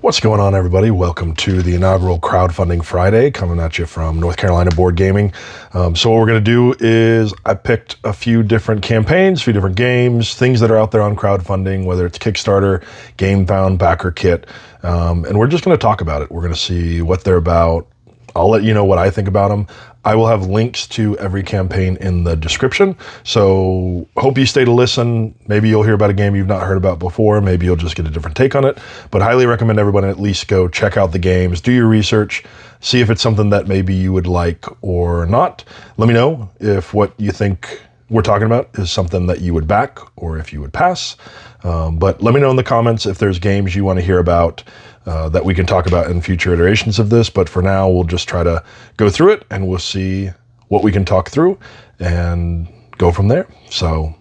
What's going on, everybody? Welcome to the inaugural Crowdfunding Friday, coming at you from North Carolina Board Gaming. So what we're going to do is I picked a few different campaigns, a few different games, things that are out there on crowdfunding, whether it's Kickstarter, GameFound, Backer Kit, and we're just going to talk about it. We're going to see what they're about. I'll let you know what I think about them. I will have links to every campaign in the description, so hope you stay to listen. Maybe you'll hear about a game you've not heard about before. Maybe you'll just get a different take on it, but highly recommend everyone at least go check out the games, do your research, see if it's something that maybe you would like or not. Let me know if what you think we're talking about is something that you would back or if you would pass. But let me know in the comments if there's games you want to hear about that we can talk about in future iterations of this. But for now, we'll just try to go through it and we'll see what we can talk through and go from there. So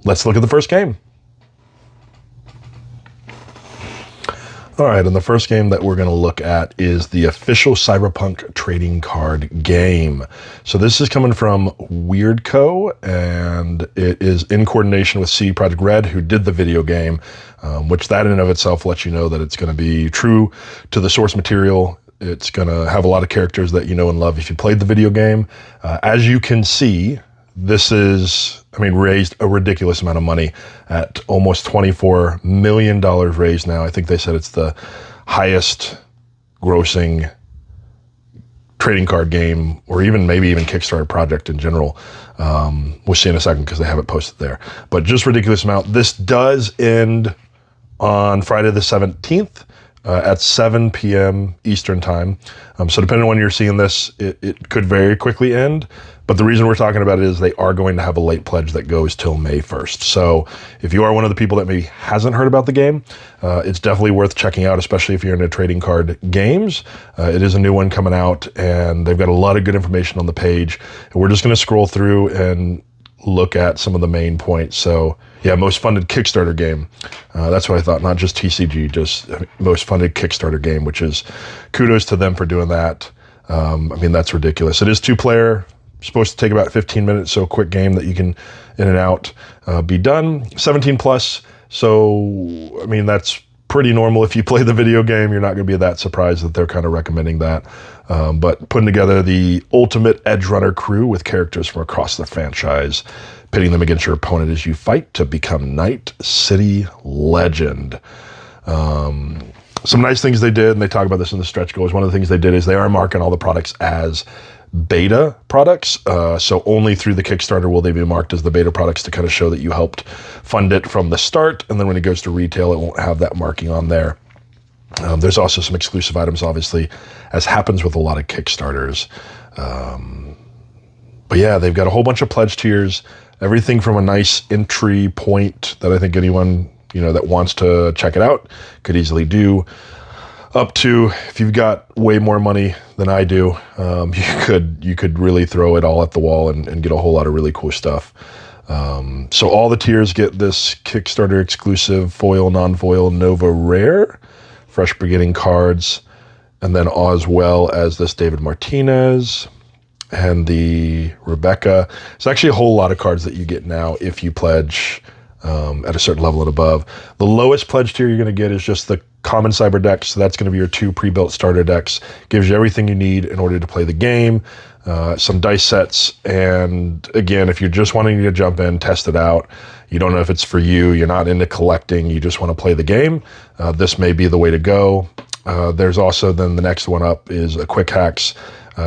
let's look at the first game. All right, and the first game that we're going to look at is the official Cyberpunk trading card game. So this is coming from Weirdco, and it is in coordination with CD Projekt Red, who did the video game, which that in and of itself lets you know that it's going to be true to the source material. It's going to have a lot of characters that you know and love if you played the video game. As you can see, this is, raised a ridiculous amount of money at almost $24 million raised now. I think they said it's the highest grossing trading card game, or maybe even Kickstarter project in general. We'll see in a second because they have it posted there. But just ridiculous amount. This does end on Friday the 17th. At 7 p.m. Eastern time. So depending on when you're seeing this, it could very quickly end. But the reason we're talking about it is they are going to have a late pledge that goes till May 1st. So if you are one of the people that maybe hasn't heard about the game, it's definitely worth checking out, especially if you're into trading card games. It is a new one coming out, and they've got a lot of good information on the page. And we're just going to scroll through and look at some of the main points. So yeah, most funded Kickstarter game. That's what I thought, not just TCG, just most funded Kickstarter game, which is kudos to them for doing that. That's ridiculous. It is 2-player, supposed to take about 15 minutes, so a quick game that you can in and out, be done. 17 plus, so that's pretty normal. If you play the video game, you're not going to be that surprised that they're kind of recommending that. But putting together the ultimate edge runner crew with characters from across the franchise, pitting them against your opponent as you fight to become Night City Legend. Some nice things they did, and they talk about this in the stretch goals. One of the things they did is they are marking all the products as beta products. So only through the Kickstarter will they be marked as the beta products to kind of show that you helped fund it from the start. And then when it goes to retail, it won't have that marking on there. There's also some exclusive items, obviously, as happens with a lot of Kickstarters. But yeah, they've got a whole bunch of pledge tiers, everything from a nice entry point that I think anyone, that wants to check it out could easily do, up to, if you've got way more money than I do, you could really throw it all at the wall and get a whole lot of really cool stuff. So all the tiers get this Kickstarter exclusive foil, non-foil, Nova Rare, fresh beginning cards, and then as well as this David Martinez and the Rebecca. It's actually a whole lot of cards that you get now if you pledge at a certain level and above. The lowest pledge tier you're going to get is just the common cyber decks. So that's going to be your 2 pre-built starter decks. Gives you everything you need in order to play the game, some dice sets, and again, if you're just wanting to jump in, test it out, you don't know if it's for you, you're not into collecting, you just want to play the game, this may be the way to go. There's also then the next one up is a Quick Hacks,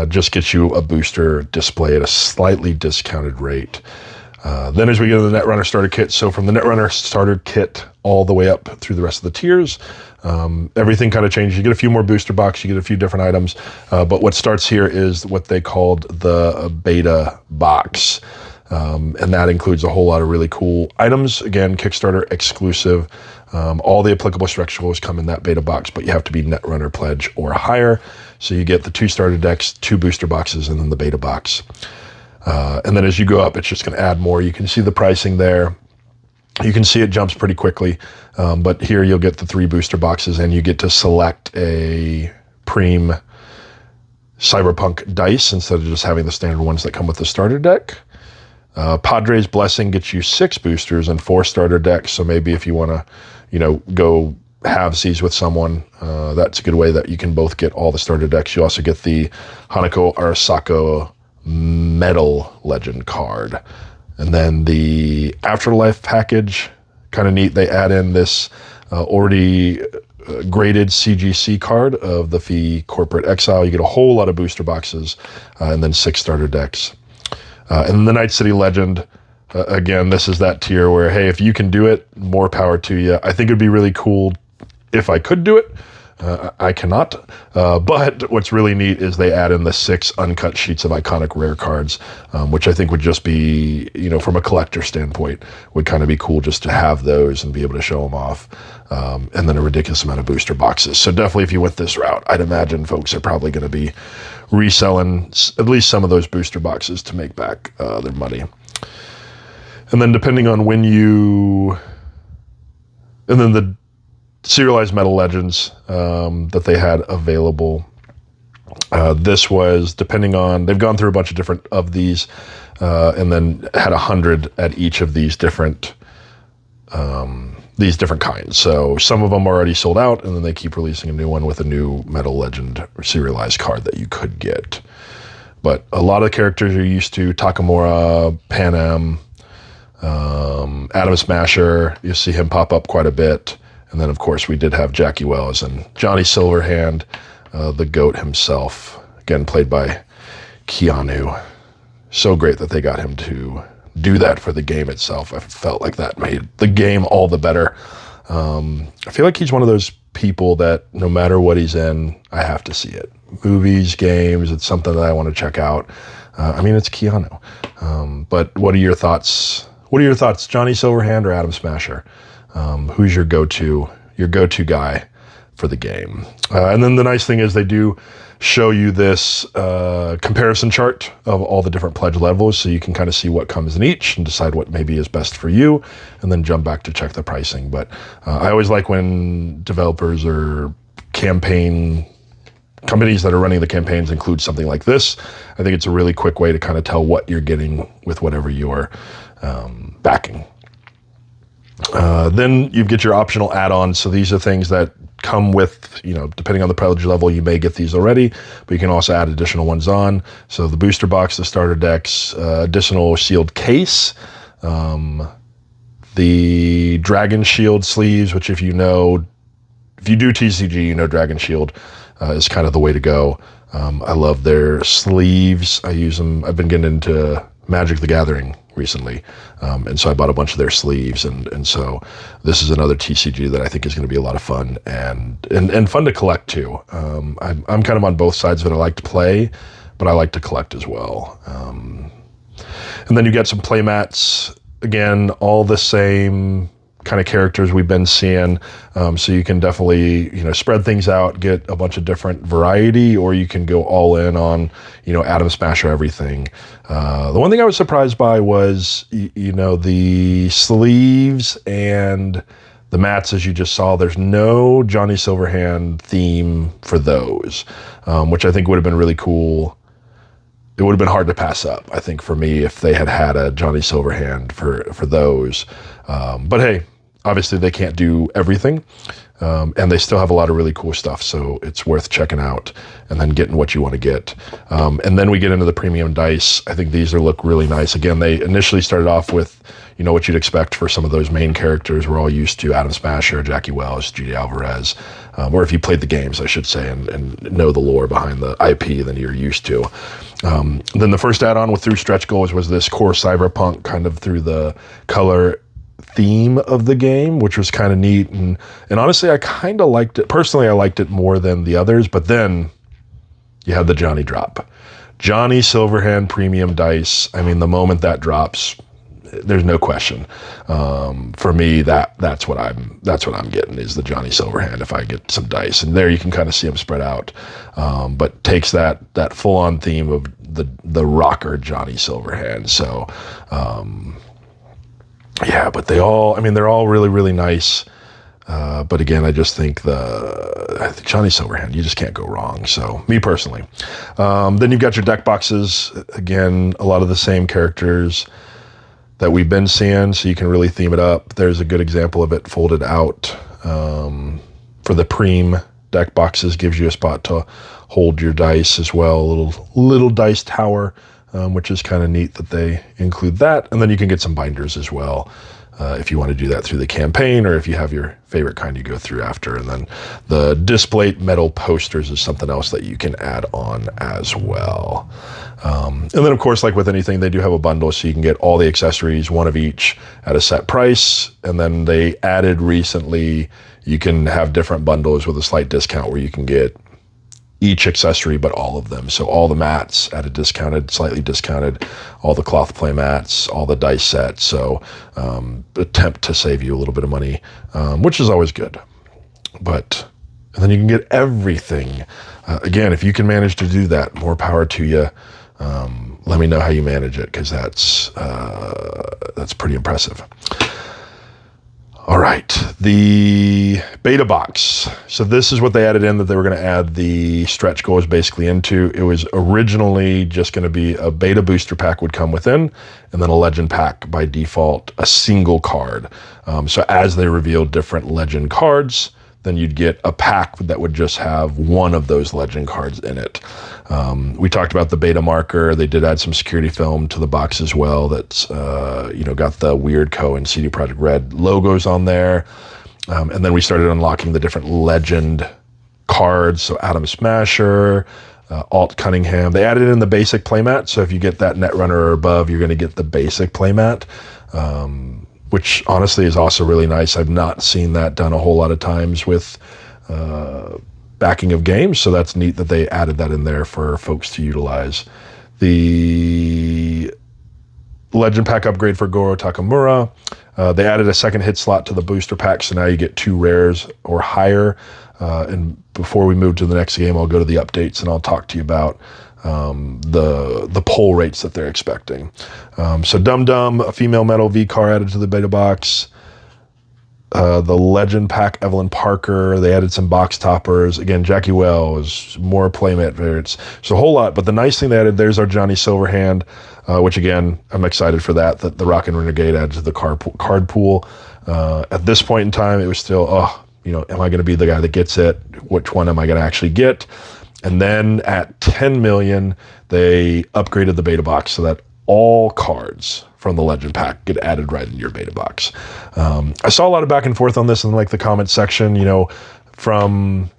just gets you a booster display at a slightly discounted rate. Then as we get to the Netrunner starter kit, so from the Netrunner starter kit all the way up through the rest of the tiers, everything kind of changes. You get a few more booster boxes, you get a few different items, but what starts here is what they called the beta box. And that includes a whole lot of really cool items. Again, Kickstarter exclusive. All the applicable stretch goals come in that beta box, but you have to be Netrunner pledge or higher. So you get the 2 starter decks, 2 booster boxes, and then the beta box. And then as you go up, it's just going to add more. You can see the pricing there. You can see it jumps pretty quickly. But here you'll get the 3 booster boxes, and you get to select a Preem Cyberpunk dice instead of just having the standard ones that come with the starter deck. Padre's Blessing gets you 6 boosters and 4 starter decks. So maybe if you want to, go halvesies with someone. That's a good way that you can both get all the starter decks. You also get the Hanako Arasaka Metal Legend card. And then the Afterlife package, kind of neat. They add in this already graded CGC card of the Fee Corporate Exile. You get a whole lot of booster boxes and then 6 starter decks. And then the Night City Legend, again, this is that tier where, hey, if you can do it, more power to you. I think it'd be really cool if I could do it. I cannot. But what's really neat is they add in the 6 uncut sheets of iconic rare cards, which I think would just be, from a collector standpoint, would kind of be cool just to have those and be able to show them off. And then a ridiculous amount of booster boxes. So definitely if you went this route, I'd imagine folks are probably going to be reselling at least some of those booster boxes to make back their money. And then depending on and then the serialized Metal Legends that they had available. This was depending on, they've gone through a bunch of different of these and then had 100 at each of these different kinds. So some of them are already sold out, and then they keep releasing a new one with a new Metal Legend or serialized card that you could get. But a lot of the characters you're used to, Takamura, Panem, Atom Smasher, you see him pop up quite a bit. And then, of course, we did have Jackie Wells and Johnny Silverhand, the GOAT himself, again, played by Keanu. So great that they got him to do that for the game itself. I felt like that made the game all the better. I feel like he's one of those people that no matter what he's in, I have to see it. Movies, games, it's something that I want to check out. It's Keanu. But what are your thoughts? Johnny Silverhand or Atom Smasher? Who's your go-to guy for the game? And then the nice thing is they do show you this comparison chart of all the different pledge levels, so you can kind of see what comes in each and decide what maybe is best for you, and then jump back to check the pricing. But I always like when developers or companies that are running the campaigns include something like this. I think it's a really quick way to kind of tell what you're getting with whatever you're backing. Then you get your optional add-ons. So these are things that come with, depending on the pledge level, you may get these already, but you can also add additional ones on. So the booster box, the starter decks, additional sealed case, the Dragon Shield sleeves, which if you do TCG, Dragon Shield is kind of the way to go. I love their sleeves. I use them. I've been getting into Magic the Gathering recently, and so I bought a bunch of their sleeves, and so this is another TCG that I think is going to be a lot of fun and fun to collect too. I'm kind of on both sides of it. I like to play, but I like to collect as well. And then you get some play mats. Again, all the same kind of characters we've been seeing, so you can definitely spread things out, get a bunch of different variety, or you can go all in on Atom Smasher everything. The one thing I was surprised by was the sleeves and the mats, as you just saw, there's no Johnny Silverhand theme for those, which I think would have been really cool. It would have been hard to pass up, I think, for me, if they had a Johnny Silverhand for those. But hey, obviously they can't do everything, and they still have a lot of really cool stuff, so it's worth checking out and then getting what you want to get. And then we get into the premium dice. I think these look really nice. Again, they initially started off with what you'd expect for some of those main characters. We're all used to Atom Smasher, Jackie Wells, Judy Alvarez, or if you played the games, I should say, and know the lore behind the IP, then you're used to. Then the first add-on with Through Stretch Goals was this core Cyberpunk, kind of through the color theme of the game, which was kind of neat. And honestly, I kind of liked it. Personally, I liked it more than the others, but then you had the Johnny drop. Johnny Silverhand premium dice. The moment that drops, there's no question. For me, that's what I'm getting, is the Johnny Silverhand if I get some dice. And there you can kind of see them spread out. But takes that full-on theme of the rocker Johnny Silverhand. So yeah, but they're all really, really nice. But again, I just think Johnny Silverhand, you just can't go wrong. So me personally. Then you've got your deck boxes. Again, a lot of the same characters that we've been seeing, so you can really theme it up. There's a good example of it folded out. for the Preem deck boxes, gives you a spot to hold your dice as well, a little dice tower, which is kind of neat that they include that. And then you can get some binders as well, if you want to do that through the campaign, or if you have your favorite kind you go through after. And then the displate metal posters is something else that you can add on as well. And then, of course, like with anything, they do have a bundle, so you can get all the accessories, one of each, at a set price. And then they added recently, you can have different bundles with a slight discount where you can get each accessory, but all of them. So all the mats at a discounted, slightly discounted, all the cloth play mats, all the dice sets. So attempt to save you a little bit of money, which is always good. But and then you can get everything. Again, if you can manage to do that, more power to you. Let me know how you manage it, because that's pretty impressive. All right, the beta box. So this is what they added in, that they were going to add the stretch goals basically into. It was originally just going to be a beta booster pack would come within, and then a legend pack by default, a single card. So as they revealed different legend cards, then you'd get a pack that would just have one of those legend cards in it. We talked about the beta marker. They did add some security film to the box as well. That's got the Weird Co. and CD Projekt Red logos on there. And then we started unlocking the different legend cards. So Atom Smasher, Alt Cunningham. They added in the basic playmat. So if you get that Netrunner or above, you're going to get the basic playmat. Which honestly is also really nice. I've not seen that done a whole lot of times with backing of games, so that's neat that they added that in there for folks to utilize. The Legend Pack upgrade for Goro Takamura. They added a second hit slot to the booster pack, so now you get 2 rares or higher. And before we move to the next game, I'll go to the updates and I'll talk to you about the pull rates that they're expecting. So Dum Dum, a female metal V car added to the beta box. The Legend Pack Evelyn Parker, they added some box toppers. Again, Jackie Wells, more playmat favorites. So a whole lot, but the nice thing they added, there's our Johnny Silverhand, which again, I'm excited for that the Rock and Renegade added to the card pool. At this point in time, it was still, am I going to be the guy that gets it? Which one am I going to actually get? And then at 10 million, they upgraded the beta box so that all cards from the Legend Pack get added right in your beta box. I saw a lot of back and forth on this in like the comments section. From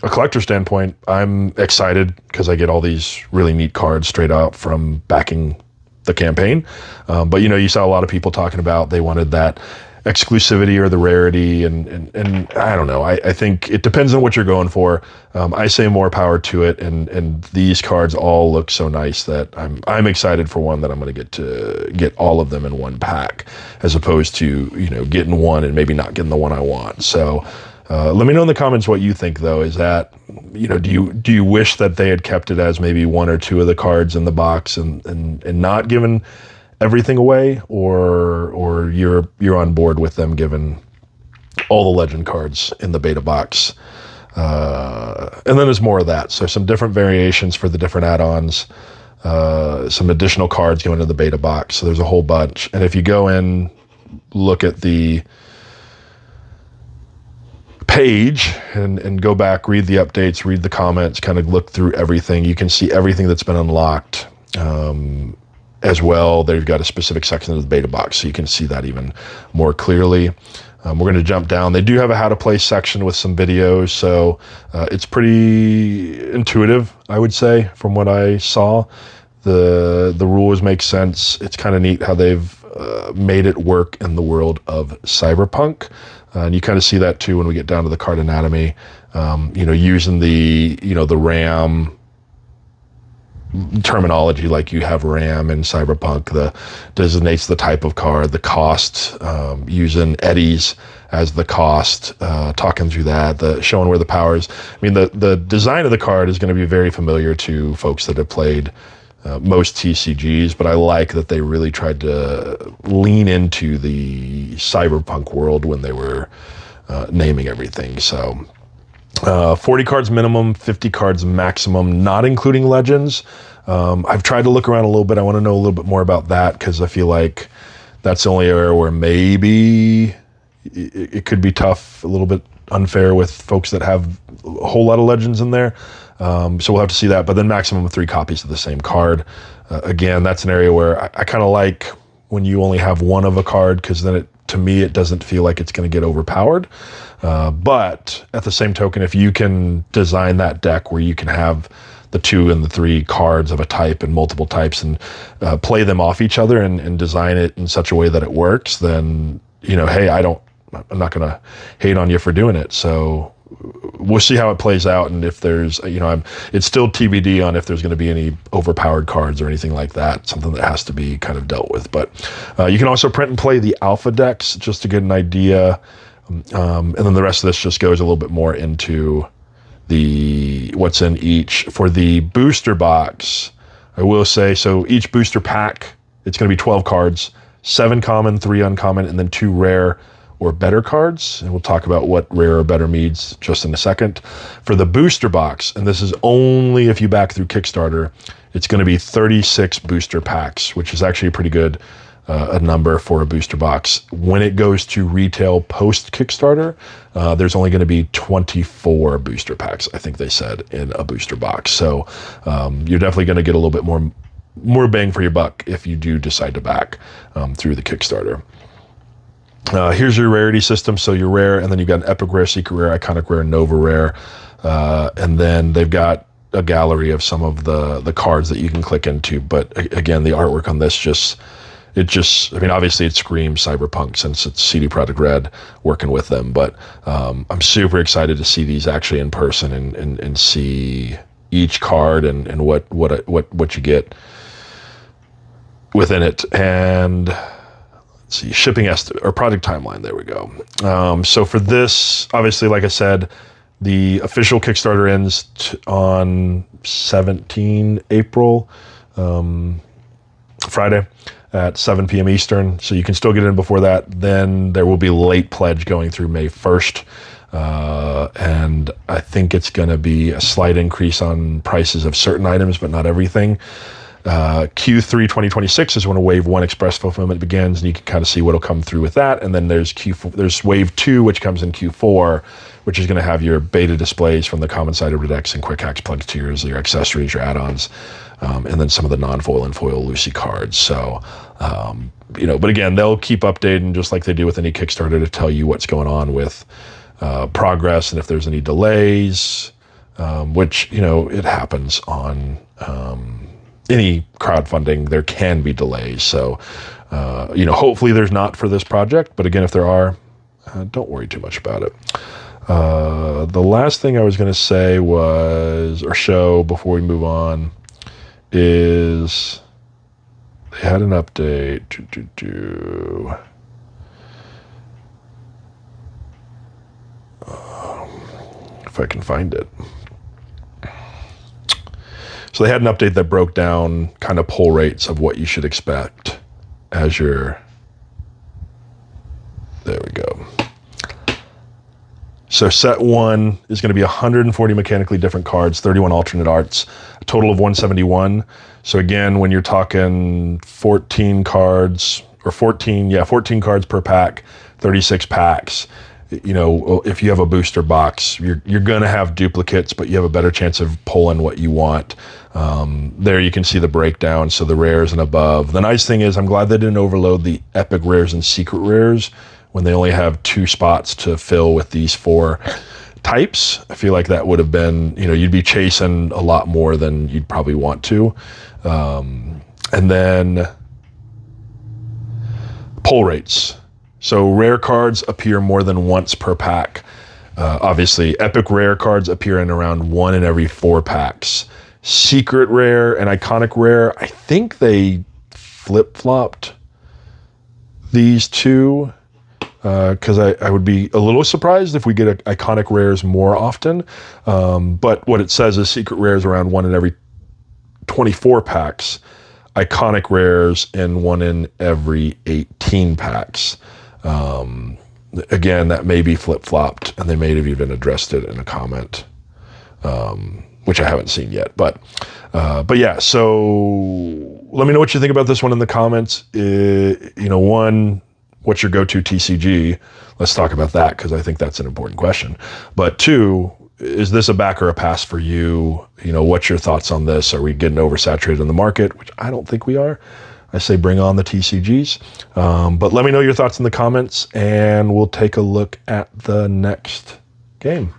a collector standpoint, I'm excited because I get all these really neat cards straight out from backing the campaign. But you saw a lot of people talking about they wanted that exclusivity or the rarity, and I don't know. I think it depends on what you're going for. I say more power to it, and these cards all look so nice that I'm excited for one that I'm going to get all of them in one pack, as opposed to getting one and maybe not getting the one I want. So let me know in the comments what you think, though. Is that do you wish that they had kept it as maybe 1 or 2 of the cards in the box and not given everything away, or you're on board with them giving all the legend cards in the beta box? And then there's more of that. So some different variations for the different add-ons, some additional cards going into the beta box. So there's a whole bunch. And if you go in, look at the page and go back, read the updates, read the comments, kind of look through everything, you can see everything that's been unlocked. As well, they've got a specific section of the beta box, so you can see that even more clearly. We're going to jump down. They do have a how to play section with some videos, so it's pretty intuitive, I would say, from what I saw. The rules make sense. It's kind of neat how they've made it work in the world of Cyberpunk. And you kind of see that too when we get down to the card anatomy, using the RAM terminology, like you have RAM in Cyberpunk, the designates the type of card, the cost, using eddies as the cost, talking through that, showing where the powers. I mean, the design of the card is going to be very familiar to folks that have played most TCGs, but I like that they really tried to lean into the Cyberpunk world when they were naming everything. So 40 cards minimum, 50 cards maximum, not including legends. I've tried to look around a little bit. I want to know a little bit more about that, because I feel like that's the only area where maybe it could be tough a little bit unfair with folks that have a whole lot of legends in there. So we'll have to see that. But then maximum of 3 copies of the same card. Again, that's an area where I kind of like when you only have one of a card, because then to me, it doesn't feel like it's going to get overpowered. But at the same token, if you can design that deck where you can have the 2 and the 3 cards of a type and multiple types and play them off each other and design it in such a way that it works, then, hey, I'm not going to hate on you for doing it. So we'll see how it plays out. And if there's, it's still TBD on if there's going to be any overpowered cards or anything like that, something that has to be kind of dealt with. But you can also print and play the alpha decks just to get an idea. And then the rest of this just goes a little bit more into what's in each. For the booster box, I will say, so each booster pack, it's going to be 12 cards, 7 common, 3 uncommon, and then 2 rare or better cards. And we'll talk about what rare or better means just in a second. For the booster box, and this is only if you back through Kickstarter, it's going to be 36 booster packs, which is actually a pretty good a number for a booster box. When it goes to retail post Kickstarter, there's only going to be 24 booster packs, I think they said, in a booster box. So you're definitely going to get a little bit more bang for your buck if you do decide to back through the Kickstarter. Here's your rarity system. So your rare, and then you've got an epic rare, secret rare, iconic rare, nova rare, and then they've got a gallery of some of the cards that you can click into. But again, the artwork on this obviously it screams Cyberpunk since it's CD Projekt Red working with them, but I'm super excited to see these actually in person and see each card and what you get within it. And let's see, shipping estimate or project timeline. There we go. So for this, obviously, like I said, the official Kickstarter ends on 17 April, Friday at 7 p.m. Eastern. So you can still get in before that. Then there will be late pledge going through May 1st. And I think it's going to be a slight increase on prices of certain items, but not everything. Q3 2026 is when a Wave 1 Express fulfillment begins, and you can kind of see what'll come through with that. And then there's Wave 2, which comes in Q4, which is going to have your beta displays from the common side of the decks and quick hacks plugged to your accessories, your add-ons, and then some of the non-foil and foil Lucy cards. So, but again, they'll keep updating just like they do with any Kickstarter to tell you what's going on with progress and if there's any delays, which, it happens on any crowdfunding. There can be delays. So, hopefully there's not for this project. But again, if there are, don't worry too much about it. The last thing I was going to say or show before we move on, is they had an update. If I can find it. So they had an update that broke down kind of pull rates of what you should expect as your... There we go. So set 1 is going to be 140 mechanically different cards, 31 alternate arts, a total of 171. So again, when you're talking 14 cards per pack, 36 packs, if you have a booster box, you're going to have duplicates, but you have a better chance of pulling what you want. There you can see the breakdown. So the rares and above. The nice thing is I'm glad they didn't overload the epic rares and secret rares when they only have 2 spots to fill with these 4 types. I feel like that would have been, you'd be chasing a lot more than you'd probably want to. And then pull rates. So rare cards appear more than once per pack. Obviously, epic rare cards appear in around 1 in every 4 packs. Secret rare and iconic rare, I think they flip-flopped these 2. Because I would be a little surprised if we get iconic rares more often. But what it says is secret rares around 1 in every 24 packs. Iconic rares in 1 in every 18 packs. Again, that may be flip-flopped, and they may have even addressed it in a comment, which I haven't seen yet. But yeah, so let me know what you think about this one in the comments. One, what's your go-to TCG? let's talk about that, because I think that's an important question. But two, is this a back or a pass for you? You know, what's your thoughts on this? Are we getting oversaturated in the market? Which I don't think we are. I say bring on the TCGs. But let me know your thoughts in the comments, and we'll take a look at the next game.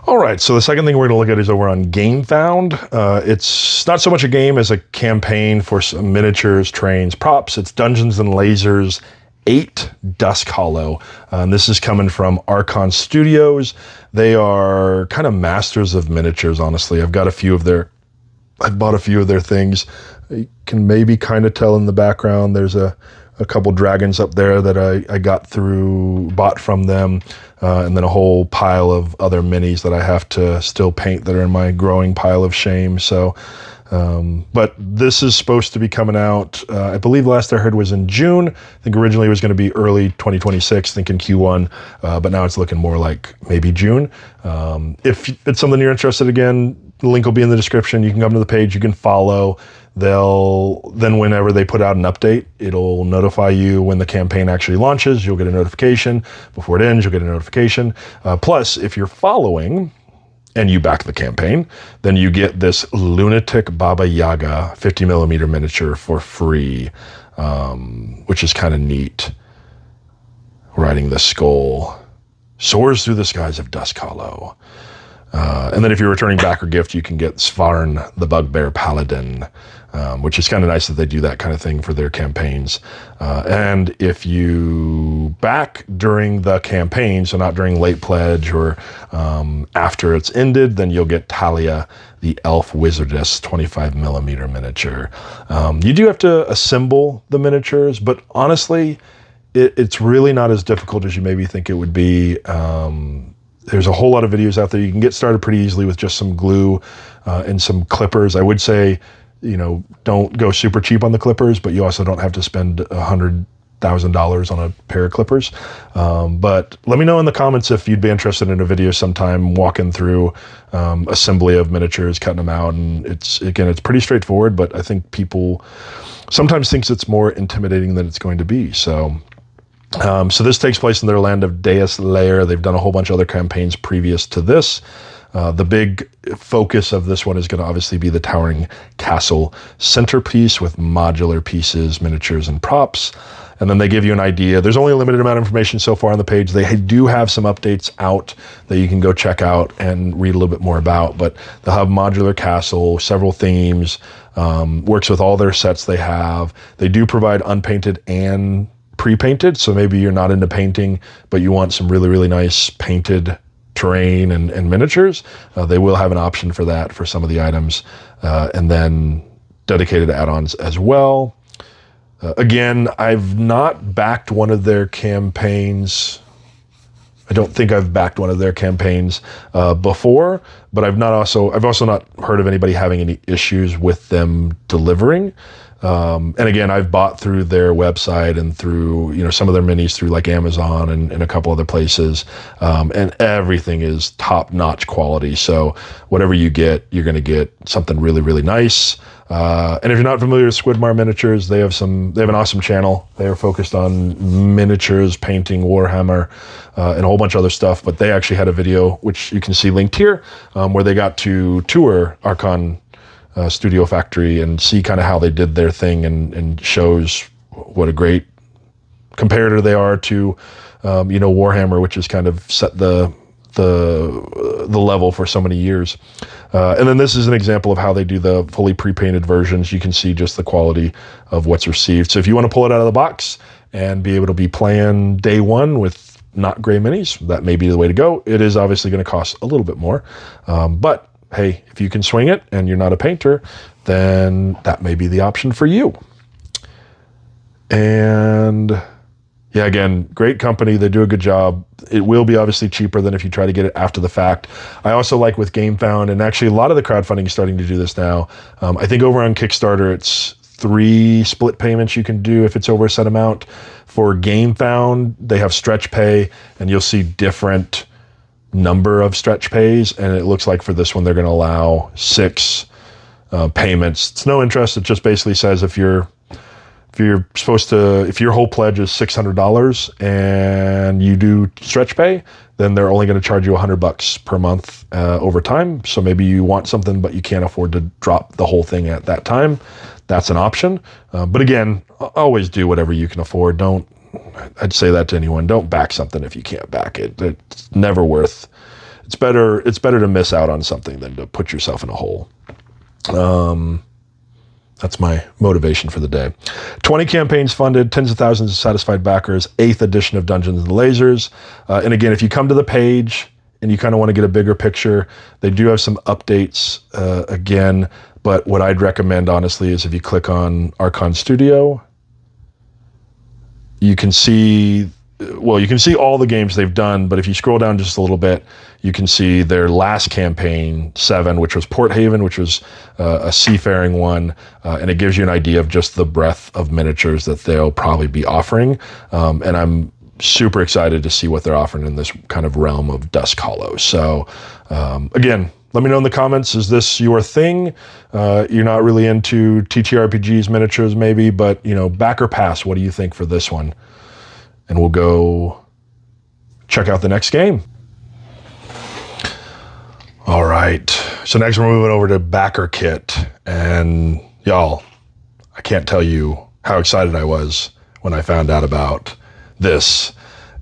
All right, so the second thing we're going to look at is over on GameFound. It's not so much a game as a campaign for some miniatures, trains, props. It's Dungeons and Lasers VIII Duskhollow. And this is coming from Archon Studios. They are kind of masters of miniatures, honestly. I've bought a few of their things. You can maybe kind of tell in the background there's a couple dragons up there that I bought from them, and then a whole pile of other minis that I have to still paint that are in my growing pile of shame. So, but this is supposed to be coming out, I believe last I heard was in June. I think originally it was going to be early 2026, thinking Q1, but now it's looking more like maybe June. If it's something you're interested in, the link will be in the description. You can come to the page, you can follow. Then whenever they put out an update, it'll notify you when the campaign actually launches. You'll get a notification. Before it ends, you'll get a notification. Plus, if you're following and you back the campaign, then you get this Lunatic Baba Yaga 50mm miniature for free, which is kind of neat. Riding the skull, soars through the skies of Duskhollow. And then if you're returning backer gift, you can get Svarn, the Bugbear Paladin, which is kind of nice that they do that kind of thing for their campaigns. And if you back during the campaign, so not during late pledge or after it's ended, then you'll get Talia, the Elf Wizardess 25mm miniature. You do have to assemble the miniatures, but honestly, it's really not as difficult as you maybe think it would be. There's a whole lot of videos out there. You can get started pretty easily with just some glue and some clippers. I would say, you know, don't go super cheap on the clippers, but you also don't have to spend $100,000 on a pair of clippers. But let me know in the comments if you'd be interested in a video sometime walking through assembly of miniatures, cutting them out. And it's pretty straightforward, but I think people sometimes thinks it's more intimidating than it's going to be. So this takes place in their land of Deus Lair. They've done a whole bunch of other campaigns previous to this. The big focus of this one is going to obviously be the towering castle centerpiece with modular pieces, miniatures, and props. And then they give you an idea. There's only a limited amount of information so far on the page. They do have some updates out that you can go check out and read a little bit more about. But they'll have modular castle, several themes, works with all their sets they have. They do provide unpainted and pre-painted, so maybe you're not into painting, but you want some really, really nice painted terrain and miniatures. They will have an option for that for some of the items, and then dedicated add-ons as well. Again, I've not backed one of their campaigns. I don't think I've backed one of their campaigns before, but I've also not heard of anybody having any issues with them delivering. And again, I've bought through their website and through, you know, some of their minis through like Amazon and a couple other places. And everything is top-notch quality. So whatever you get, you're going to get something really, really nice. And if you're not familiar with Squidmar Miniatures, they have an awesome channel. They are focused on miniatures, painting, Warhammer, and a whole bunch of other stuff. But they actually had a video, which you can see linked here, where they got to tour Archon Studio Factory and see kind of how they did their thing, and shows what a great comparator they are to, Warhammer, which has kind of set the level for so many years. And then this is an example of how they do the fully pre-painted versions. You can see just the quality of what's received. So if you want to pull it out of the box and be able to be playing day one with not gray minis, that may be the way to go. It is obviously going to cost a little bit more, but hey, if you can swing it and you're not a painter, then that may be the option for you. And yeah, again, great company. They do a good job. It will be obviously cheaper than if you try to get it after the fact. I also like with GameFound, and actually a lot of the crowdfunding is starting to do this now. I think over on Kickstarter, it's 3 split payments you can do if it's over a set amount. For GameFound, they have stretch pay, and you'll see different number of stretch pays, and it looks like for this one they're going to allow 6 payments. It's no interest. It just basically says if you're if your whole pledge is $600 and you do stretch pay, then they're only going to charge you $100 per month over time. So maybe you want something, but you can't afford to drop the whole thing at that time. That's an option. But again, always do whatever you can afford. I'd say that to anyone. Don't back something if you can't back it. It's never worth. It's better to miss out on something than to put yourself in a hole. That's my motivation for the day. 20 campaigns funded, tens of thousands of satisfied backers, 8th edition of Dungeons and Lasers. And again, if you come to the page and you kind of want to get a bigger picture, they do have some updates again. But what I'd recommend, honestly, is if you click on Archon Studio, you can see all the games they've done, but if you scroll down just a little bit, you can see their last campaign, 7, which was Porthaven, which was a seafaring one, and it gives you an idea of just the breadth of miniatures that they'll probably be offering. And I'm super excited to see what they're offering in this kind of realm of Duskhollow. So again, let me know in the comments, is this your thing? You're not really into TTRPGs, miniatures maybe, but back or pass, what do you think for this one? And we'll go check out the next game. All right. So next we're moving over to Backer Kit. And y'all, I can't tell you how excited I was when I found out about this.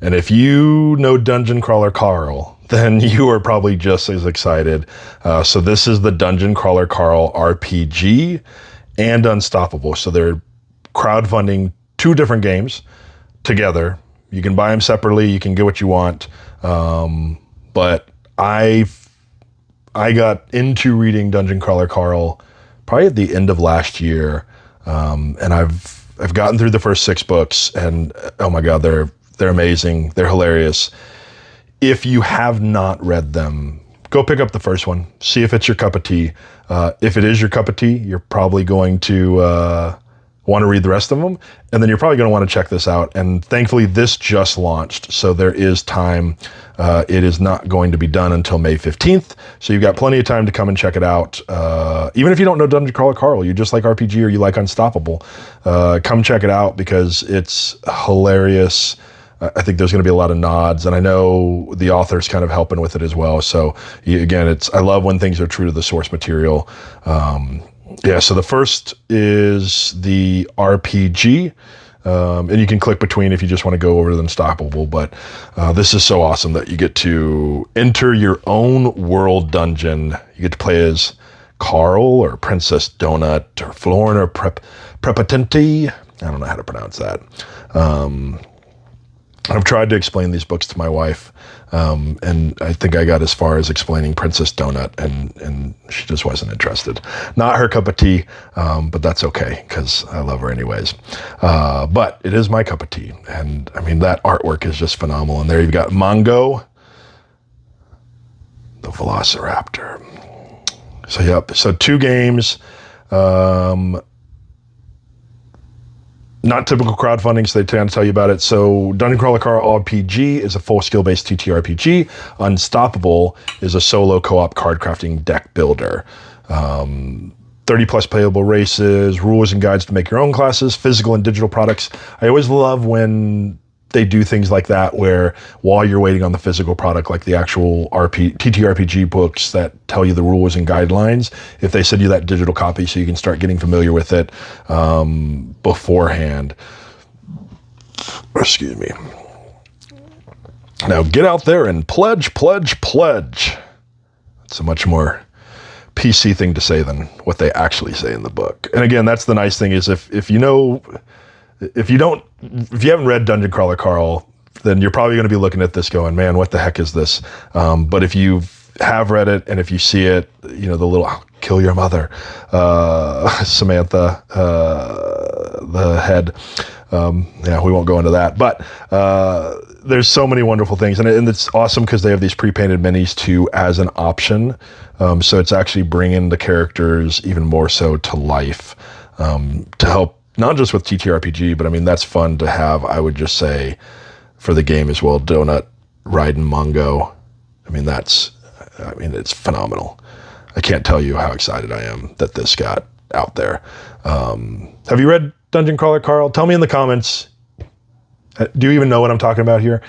And if you know Dungeon Crawler Carl, then you are probably just as excited. So this is the Dungeon Crawler Carl RPG and Unstoppable. So they're crowdfunding 2 different games together. You can buy them separately. You can get what you want. But I got into reading Dungeon Crawler Carl probably at the end of last year. And I've gotten through the first 6 books, and oh my God, they're amazing. They're hilarious. If you have not read them, go pick up the first one. See if it's your cup of tea. If it is your cup of tea, you're probably going to want to read the rest of them, and then you're probably going to want to check this out. And thankfully this just launched, so there is time. It is not going to be done until May 15th, so you've got plenty of time to come and check it out. Even if you don't know Dungeon Crawler Carl, you just like RPG or you like Unstoppable, come check it out because it's hilarious. I think there's going to be a lot of nods, and I know the author's kind of helping with it as well. So again, I love when things are true to the source material. Yeah, so the first is the RPG, and you can click between if you just want to go over to the Unstoppable, but this is so awesome that you get to enter your own world dungeon. You get to play as Carl or Princess Donut or Florin or Prepotenti. I don't know how to pronounce that. I've tried to explain these books to my wife, and I think I got as far as explaining Princess Donut, and she just wasn't interested. Not her cup of tea, but that's okay, because I love her anyways. But it is my cup of tea, and I mean, that artwork is just phenomenal. And there you've got Mongo, the Velociraptor. So, yep, so 2 games. Not typical crowdfunding, so they tend to tell you about it. So Dungeon Crawler Carl RPG is a full skill-based TTRPG. Unstoppable is a solo co-op card crafting deck builder. 30-plus playable races, rules and guides to make your own classes, physical and digital products. I always love when they do things like that, where while you're waiting on the physical product, like the actual TTRPG books that tell you the rules and guidelines, if they send you that digital copy so you can start getting familiar with it beforehand. Excuse me. Now get out there and pledge. It's a much more PC thing to say than what they actually say in the book. And again, that's the nice thing, is if you haven't read Dungeon Crawler Carl, then you're probably going to be looking at this going, man, what the heck is this? But if you have read it, and if you see it, the little kill your mother, Samantha, the head, we won't go into that, but there's so many wonderful things, and it's awesome because they have these pre-painted minis too as an option. So it's actually bringing the characters even more so to life, to help not just with TTRPG, but I mean, that's fun to have, I would just say, for the game as well. Donut, riding Mongo. I mean, it's phenomenal. I can't tell you how excited I am that this got out there. Have you read Dungeon Crawler, Carl? Tell me in the comments. Do you even know what I'm talking about here?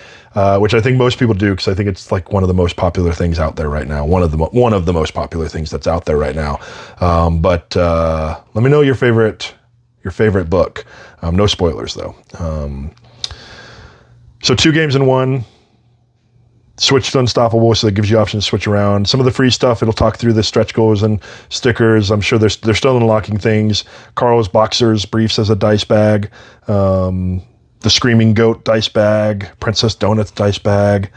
Which I think most people do, because I think it's like one of the most popular things out there right now. One of the most popular things that's out there right now. But let me know your favorite book. No spoilers though. So 2 games in one. Switch to Unstoppable, so that gives you options to switch around. Some of the free stuff, it'll talk through the stretch goals and stickers. I'm sure they're still unlocking things. Carl's Boxers Briefs as a dice bag. The Screaming Goat dice bag. Princess Donuts dice bag.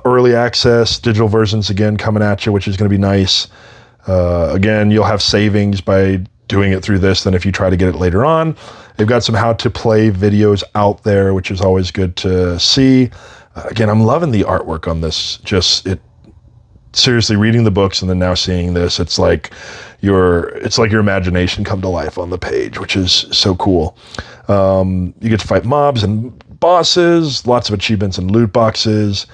Early access, digital versions again coming at you, which is going to be nice. Again, you'll have savings by doing it through this than if you try to get it later on. They've got some how to play videos out there, which is always good to see. Again, I'm loving the artwork on this. Seriously, reading the books and then now seeing this, it's like your imagination come to life on the page, which is so cool. You get to fight mobs and bosses, lots of achievements and loot boxes,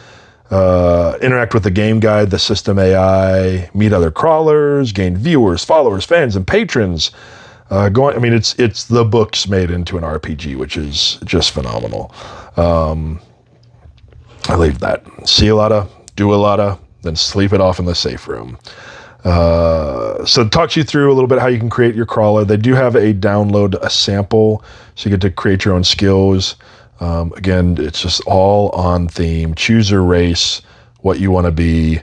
interact with the game guide, the system AI, meet other crawlers, gain viewers, followers, fans, and patrons. It's the books made into an RPG, which is just phenomenal. I leave that. See a lotta, do a lotta, then sleep it off in the safe room. So it talks you through a little bit how you can create your crawler. They do have a sample, so you get to create your own skills. Again, it's just all on theme. Choose your race, what you want to be,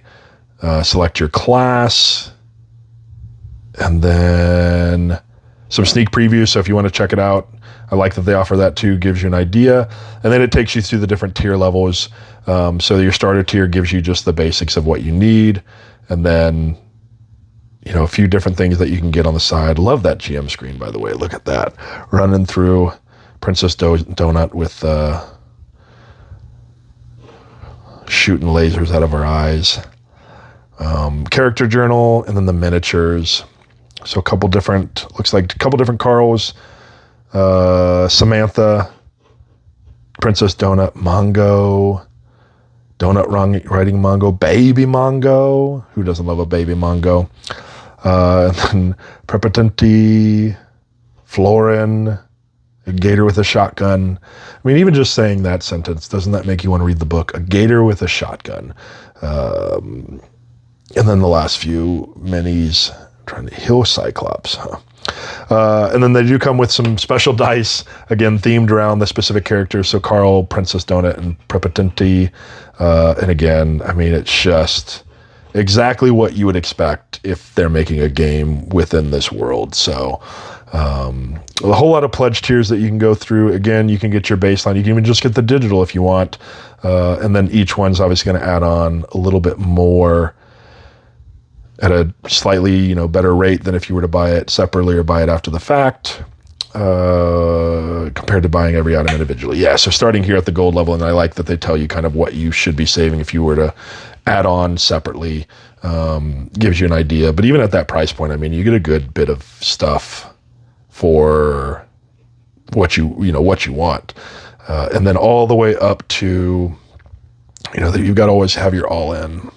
select your class, and then some sneak previews. So if you want to check it out, I like that they offer that too, gives you an idea. And then it takes you through the different tier levels. So your starter tier gives you just the basics of what you need. And then, a few different things that you can get on the side. Love that GM screen, by the way. Look at that. Running through Princess Donut with shooting lasers out of her eyes. Character journal, and then the miniatures. So looks like a couple different Carls. Samantha, Princess Donut, Mongo, Donut riding Mongo, baby Mongo. Who doesn't love a baby Mongo? And then Prepotenti, Florin, a gator with a shotgun. I mean, even just saying that sentence, doesn't that make you want to read the book? A gator with a shotgun. And then the last few minis, trying to Hill Cyclops, huh? And then they do come with some special dice, again, themed around the specific characters. So Carl, Princess Donut, and Prepotenti. And again, it's just exactly what you would expect if they're making a game within this world. So a whole lot of pledge tiers that you can go through. Again, you can get your baseline. You can even just get the digital if you want. And then each one's obviously going to add on a little bit more at a slightly, better rate than if you were to buy it separately or buy it after the fact, compared to buying every item individually. Yeah, so starting here at the gold level, and I like that they tell you kind of what you should be saving if you were to add on separately, gives you an idea. But even at that price point, you get a good bit of stuff for what you want. And then all the way up to, you've got to always have your all-in.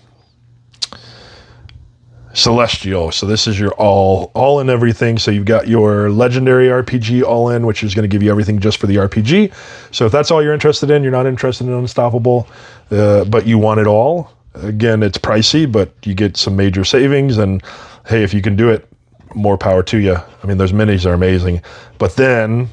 Celestial. So this is your all in everything. So you've got your legendary RPG all in, which is going to give you everything just for the RPG. So if that's all you're interested in, you're not interested in Unstoppable, but you want it all. Again, it's pricey, but you get some major savings. And hey, if you can do it, more power to you. Those minis are amazing. But then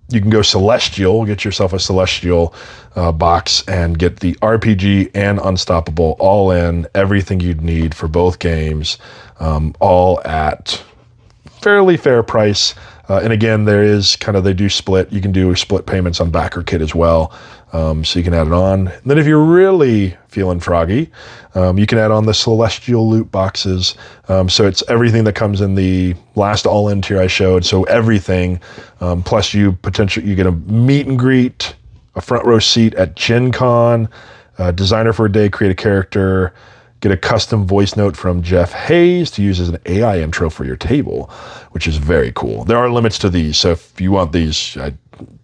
you can go Celestial, get yourself a Celestial box and get the RPG and Unstoppable all in, everything you'd need for both games, all at fairly fair price. And again, they do split. You can do split payments on backer kit as well. So you can add it on. And then if you're really feeling froggy, you can add on the Celestial loot boxes. So it's everything that comes in the last all-in tier I showed. So everything, plus you get a meet and greet, a front row seat at Gen Con, designer for a day, create a character, get a custom voice note from Jeff Hayes to use as an AI intro for your table, which is very cool. There are limits to these, so if you want these,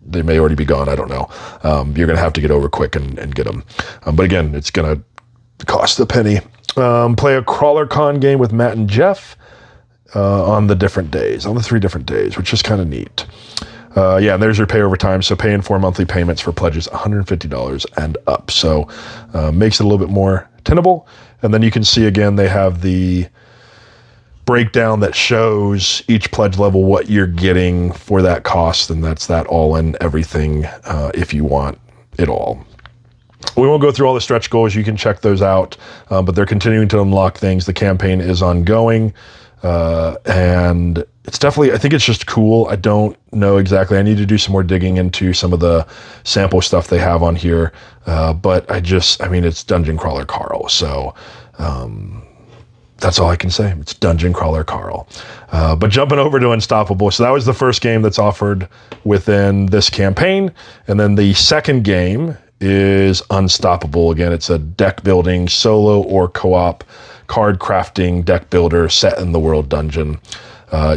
they may already be gone, I don't know. You're going to have to get over quick and get them. But again, it's going to cost a penny. Play a Crawler Con game with Matt and Jeff on the 3 different days, which is kind of neat. Yeah, there's your pay over time. So pay in 4 monthly payments for pledges $150 and up. So makes it a little bit more tenable. And then you can see again, they have the breakdown that shows each pledge level what you're getting for that cost, and that's that all in everything if you want it all. We won't go through all the stretch goals. You can check those out, but they're continuing to unlock things. The campaign is ongoing, and it's definitely, I think it's just cool. I don't know exactly. I need to do some more digging into some of the sample stuff they have on here, but I mean, it's Dungeon Crawler Carl, so that's all I can say. It's Dungeon Crawler Carl. But jumping over to Unstoppable. So that was the first game that's offered within this campaign. And then the second game is Unstoppable. Again, it's a deck building, solo or co-op card crafting deck builder set in the world dungeon.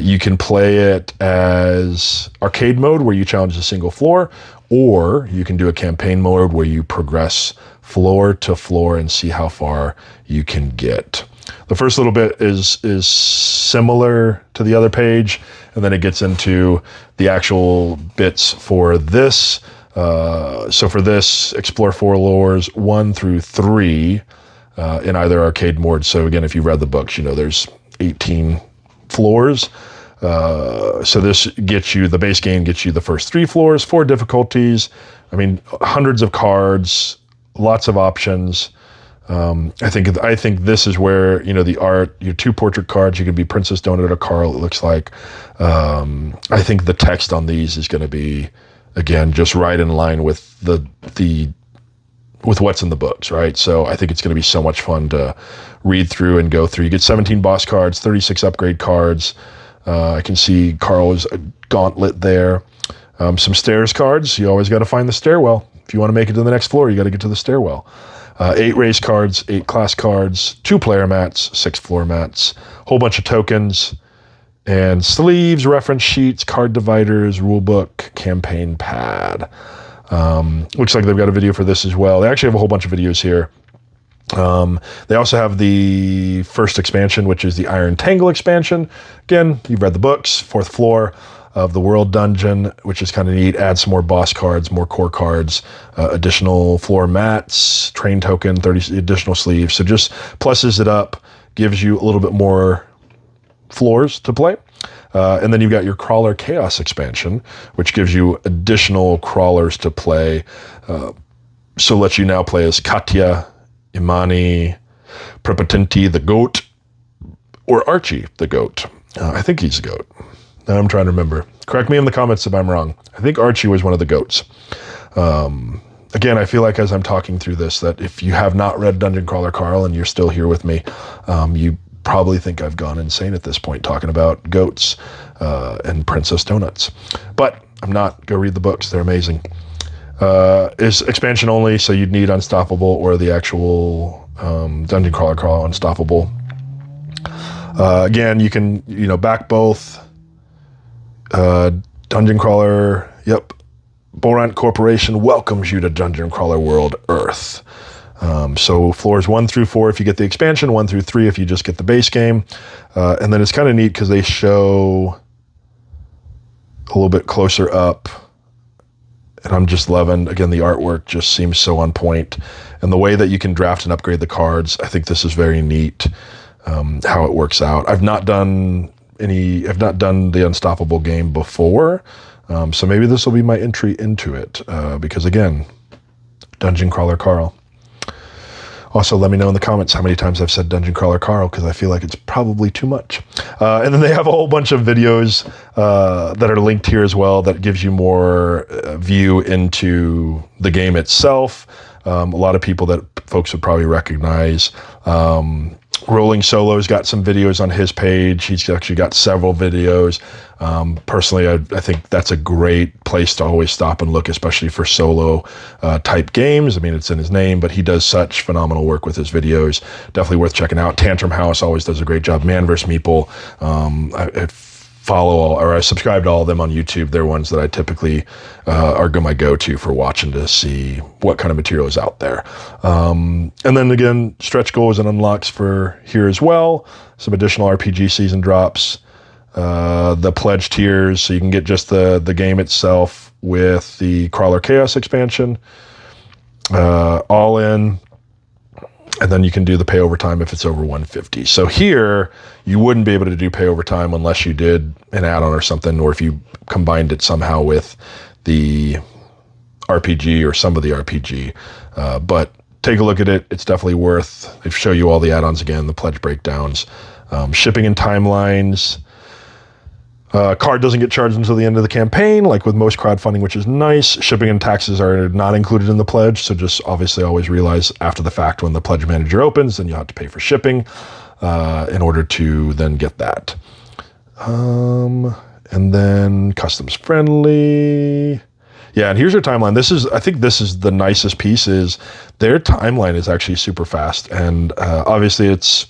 You can play it as arcade mode where you challenge a single floor, or you can do a campaign mode where you progress floor to floor and see how far you can get. The first little bit is similar to the other page, and then it gets into the actual bits for this. So for this, explore floors 1 through 3 in either arcade mode. So again, if you read the books, you know there's 18 floors. So this gets you, the base game gets you the first 3 floors, 4 difficulties. I mean, hundreds of cards, lots of options. I think this is where, you know, the art, your 2 portrait cards, you can be Princess Donut or Carl, it looks like. I think the text on these is going to be, again, just right in line with with what's in the books, right? So I think it's going to be so much fun to read through and go through. You get 17 boss cards, 36 upgrade cards. I can see Carl's gauntlet there. Some stairs cards. You always got to find the stairwell. If you want to make it to the next floor, you got to get to the stairwell. 8 race cards, 8 class cards, 2 player mats, 6 floor mats, whole bunch of tokens, and sleeves, reference sheets, card dividers, rulebook, campaign pad. Looks like they've got a video for this as well. They actually have a whole bunch of videos here. They also have the first expansion, which is the Iron Tangle expansion. Again, you've read the books, 4th floor of the world dungeon, which is kind of neat. Add some more boss cards, more core cards, additional floor mats, train token, 30 additional sleeves. So just pluses it up, gives you a little bit more floors to play. And then you've got your Crawler Chaos expansion, which gives you additional crawlers to play. So lets you now play as Katya, Imani, Prepotenti the goat, or Archie the goat. I think he's a goat. I'm trying to remember. Correct me in the comments if I'm wrong. I think Archie was one of the goats. Again, I feel like as I'm talking through this, that if you have not read Dungeon Crawler Carl and you're still here with me, you probably think I've gone insane at this point talking about goats and Princess Donuts. But I'm not. Go read the books. They're amazing. Is expansion only, so you'd need Unstoppable or the actual Dungeon Crawler Carl Unstoppable. Again, you can, back both. Dungeon Crawler, yep. Borant Corporation welcomes you to Dungeon Crawler World Earth. So floors 1 through 4 if you get the expansion, 1 through 3 if you just get the base game. And then it's kind of neat because they show a little bit closer up. And I'm just loving, again, the artwork just seems so on point. And the way that you can draft and upgrade the cards, I think this is very neat, how it works out. I've not done the Unstoppable game before, so maybe this will be my entry into it, because again, Dungeon Crawler Carl. Also, let me know in the comments how many times I've said Dungeon Crawler Carl, because I feel like it's probably too much. And then they have a whole bunch of videos that are linked here as well that gives you more view into the game itself. A lot of people that folks would probably recognize. Rolling Solo's got some videos on his page. He's actually got several videos. Personally, I think that's a great place to always stop and look, especially for solo type games. I mean, it's in his name, but he does such phenomenal work with his videos. Definitely worth checking out. Tantrum House always does a great job. Man vs. Meeple. I subscribe to all of them on YouTube. They're ones that I typically are my go-to for watching to see what kind of material is out there. And then again, stretch goals and unlocks for here as well. Some additional RPG season drops. the pledge tiers, so you can get just the game itself with the Crawler Chaos expansion, all in, and then you can do the pay overtime if it's over 150. So here, you wouldn't be able to do pay overtime unless you did an add-on or something, or if you combined it somehow with the RPG or some of the RPG. But take a look at it. It's definitely worth. They show you all the add-ons again, the pledge breakdowns, shipping and timelines. Card doesn't get charged until the end of the campaign, like with most crowdfunding, which is nice. Shipping and taxes are not included in the pledge, so just obviously always realize after the fact when the pledge manager opens, then you'll have to pay for shipping in order to then get that. And then customs friendly. Yeah, and here's your timeline. I think this is the nicest piece, is their timeline is actually super fast. And obviously it's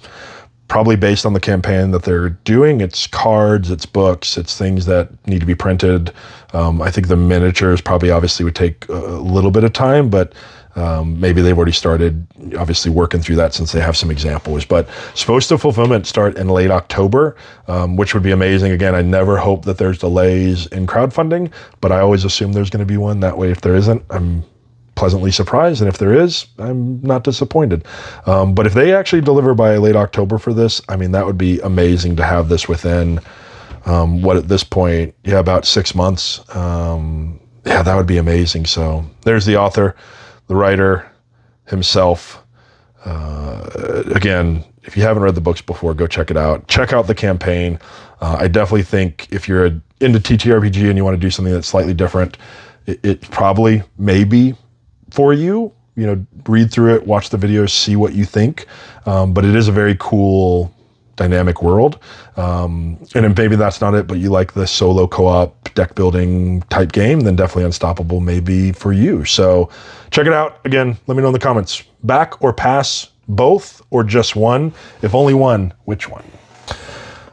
probably based on the campaign that they're doing. It's cards, it's books, it's things that need to be printed. I think the miniatures probably obviously would take a little bit of time, but maybe they've already started obviously working through that since they have some examples. But supposed to fulfillment start in late October, which would be amazing. Again, I never hope that there's delays in crowdfunding, but I always assume there's going to be one. That way, if there isn't, I'm pleasantly surprised, and if there is, I'm not disappointed. But if they actually deliver by late October for this, I mean, that would be amazing to have this within what at this point, about 6 months. Yeah, that would be amazing. So there's the author, the writer himself. Again, if you haven't read the books before, go check it out. Check out the campaign. I definitely think if you're into TTRPG and you want to do something that's slightly different, it probably maybe for you, read through it, watch the videos, see what you think. But it is a very cool dynamic world. And then maybe that's not it, but you like the solo co-op deck building type game, then definitely Unstoppable may be for you. So check it out. Again, let me know in the comments. Back or pass, both, or just one? If only one, which one?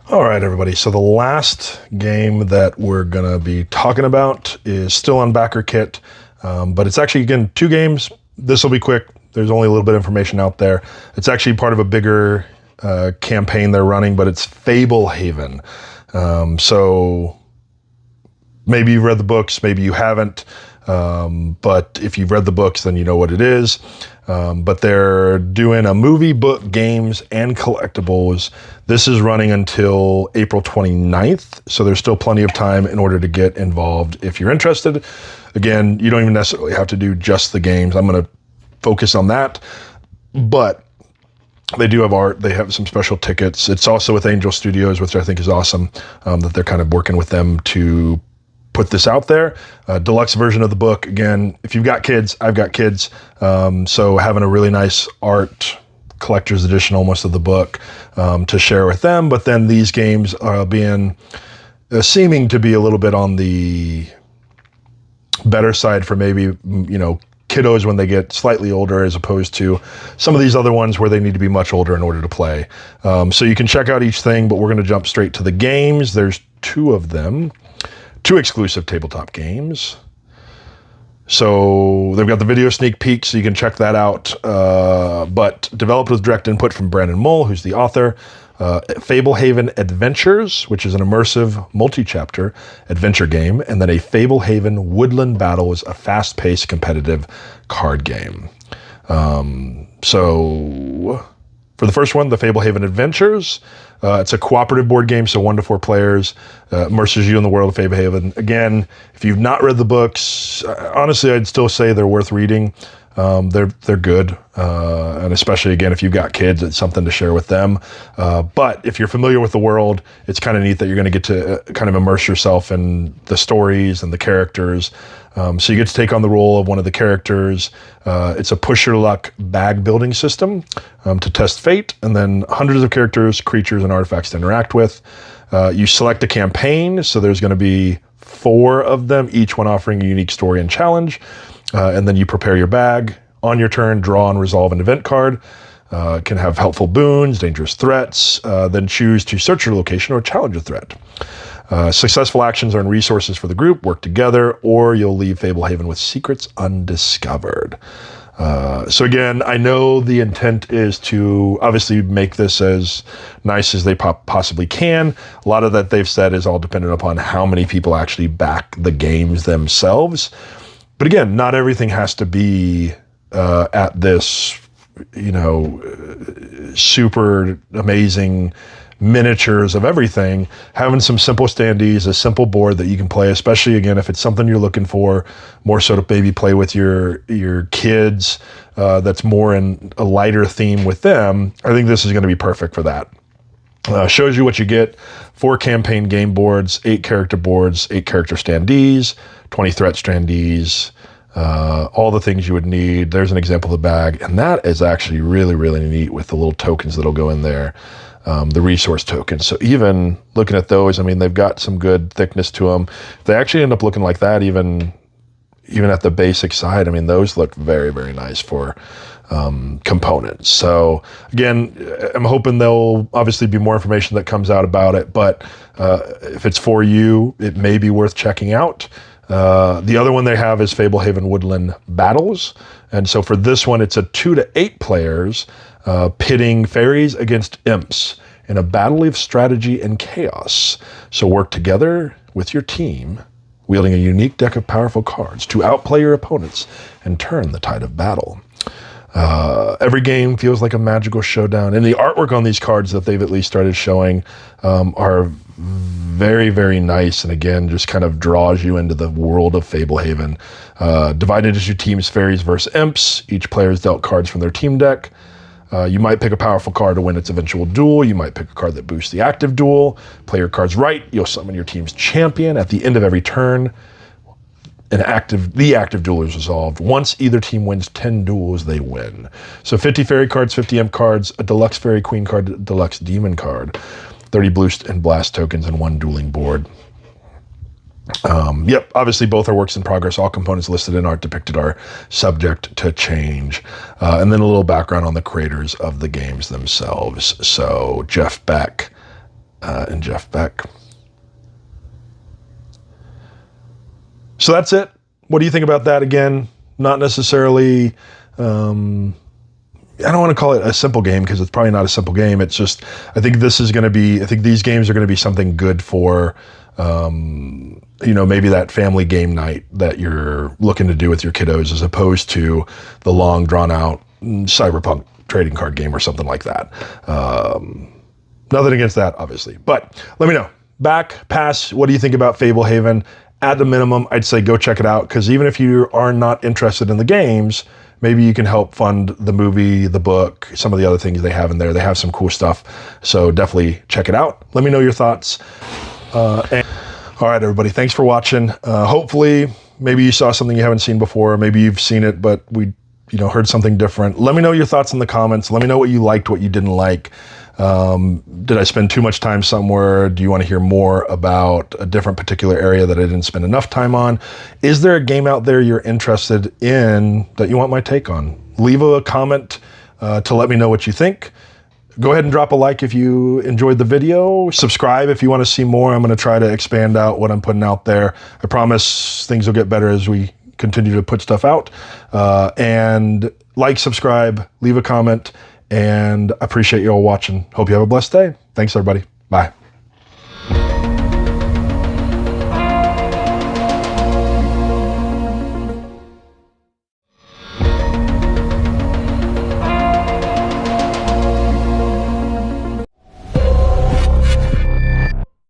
All right, everybody. So the last game that we're going to be talking about is still on backer kit. But it's actually, again, 2 games. This will be quick. There's only a little bit of information out there. It's actually part of a bigger campaign they're running, but it's Fablehaven. So maybe you've read the books, maybe you haven't. But if you've read the books, then you know what it is. But they're doing a movie, book, games, and collectibles. This is running until April 29th. So there's still plenty of time in order to get involved if you're interested. Again, you don't even necessarily have to do just the games. I'm going to focus on that. But they do have art. They have some special tickets. It's also with Angel Studios, which I think is awesome, that they're kind of working with them to put this out there. Deluxe version of the book. Again, if you've got kids, I've got kids. So having a really nice art collector's edition almost of the book to share with them. But then these games are seeming to be a little bit on the better side for maybe, kiddos when they get slightly older, as opposed to some of these other ones where they need to be much older in order to play. So you can check out each thing, but we're going to jump straight to the games. There's 2 of them, 2 exclusive tabletop games. So they've got the video sneak peek, so you can check that out. But developed with direct input from Brandon Mull, who's the author. Fablehaven Adventures, which is an immersive multi-chapter adventure game, and then a Fablehaven Woodland Battles, a fast-paced competitive card game. So for the first one, the Fablehaven Adventures, it's a cooperative board game, so 1 to 4 players, immerses you in the world of Fablehaven. Again, if you've not read the books, honestly, I'd still say they're worth reading. They're good, and especially, again, if you've got kids, it's something to share with them. But if you're familiar with the world, it's kind of neat that you're going to get to kind of immerse yourself in the stories and the characters. So you get to take on the role of one of the characters. It's a push your luck bag building system to test fate, and then hundreds of characters, creatures, and artifacts to interact with. You select a campaign, so there's going to be 4 of them, each one offering a unique story and challenge. And then you prepare your bag. On your turn, draw and resolve an event card. Can have helpful boons, dangerous threats. Then choose to search your location or challenge a threat. Successful actions earn resources for the group, work together, or you'll leave Fablehaven with secrets undiscovered. So again, I know the intent is to obviously make this as nice as they possibly can. A lot of that they've said is all dependent upon how many people actually back the games themselves. But again, not everything has to be at this, super amazing miniatures of everything. Having some simple standees, a simple board that you can play, especially again if it's something you're looking for more so to maybe play with your kids, that's more in a lighter theme with them. I think this is going to be perfect for that. Shows you what you get: 4 campaign game boards, 8 character boards, 8 character standees, 20 threat standees, all the things you would need. There's an example of the bag, and that is actually really, really neat with the little tokens that'll go in there. The resource tokens. So even looking at those, I mean, they've got some good thickness to them. They actually end up looking like that even at the basic side. I mean, those look very, very nice for components. So again, I'm hoping there'll obviously be more information that comes out about it, but if it's for you, it may be worth checking out. The other one they have is Fablehaven Woodland Battles. And so for this one, it's a 2 to 8 players pitting fairies against imps in a battle of strategy and chaos. So work together with your team, wielding a unique deck of powerful cards to outplay your opponents and turn the tide of battle. Every game feels like a magical showdown, and the artwork on these cards that they've at least started showing are very, very nice, and again, just kind of draws you into the world of Fablehaven. Divided into teams, fairies versus imps. Each player is dealt cards from their team deck. You might pick a powerful card to win its eventual duel. You might pick a card that boosts the active duel. Play your cards right. You'll summon your team's champion. At the end of every turn, the active duel is resolved. Once either team wins 10 duels, they win. So 50 fairy cards, 50 imp cards, a deluxe fairy queen card, a deluxe demon card, 30 boost and blast tokens, and 1 dueling board. Yep, obviously both are works in progress. All components listed in art depicted are subject to change. And then a little background on the creators of the games themselves. So Jeff Beck and Jeff Beck. So that's it. What do you think about that? Again, not necessarily, I don't want to call it a simple game because it's probably not a simple game. It's just, I think these games are going to be something good for, maybe that family game night that you're looking to do with your kiddos, as opposed to the long drawn out Cyberpunk trading card game or something like that. Nothing against that, obviously, but let me know. Pass, what do you think about Fablehaven? At the minimum, I'd say go check it out, because even if you are not interested in the games, maybe you can help fund the movie, the book, some of the other things they have in there. They have some cool stuff, so definitely check it out. Let me know your thoughts. All right, everybody, thanks for watching. Hopefully, maybe you saw something you haven't seen before. Maybe you've seen it, but we heard something different. Let me know your thoughts in the comments. Let me know what you liked, what you didn't like. Did I spend too much time somewhere? Do you want to hear more about a different particular area that I didn't spend enough time on? Is there a game out there you're interested in that you want my take on? Leave a comment to let me know what you think. Go ahead and drop a like if you enjoyed the video. Subscribe if you want to see more. I'm going to try to expand out what I'm putting out there. I promise things will get better as we continue to put stuff out. And like, subscribe, leave a comment, and I appreciate you all watching. Hope you have a blessed day. Thanks, everybody. Bye.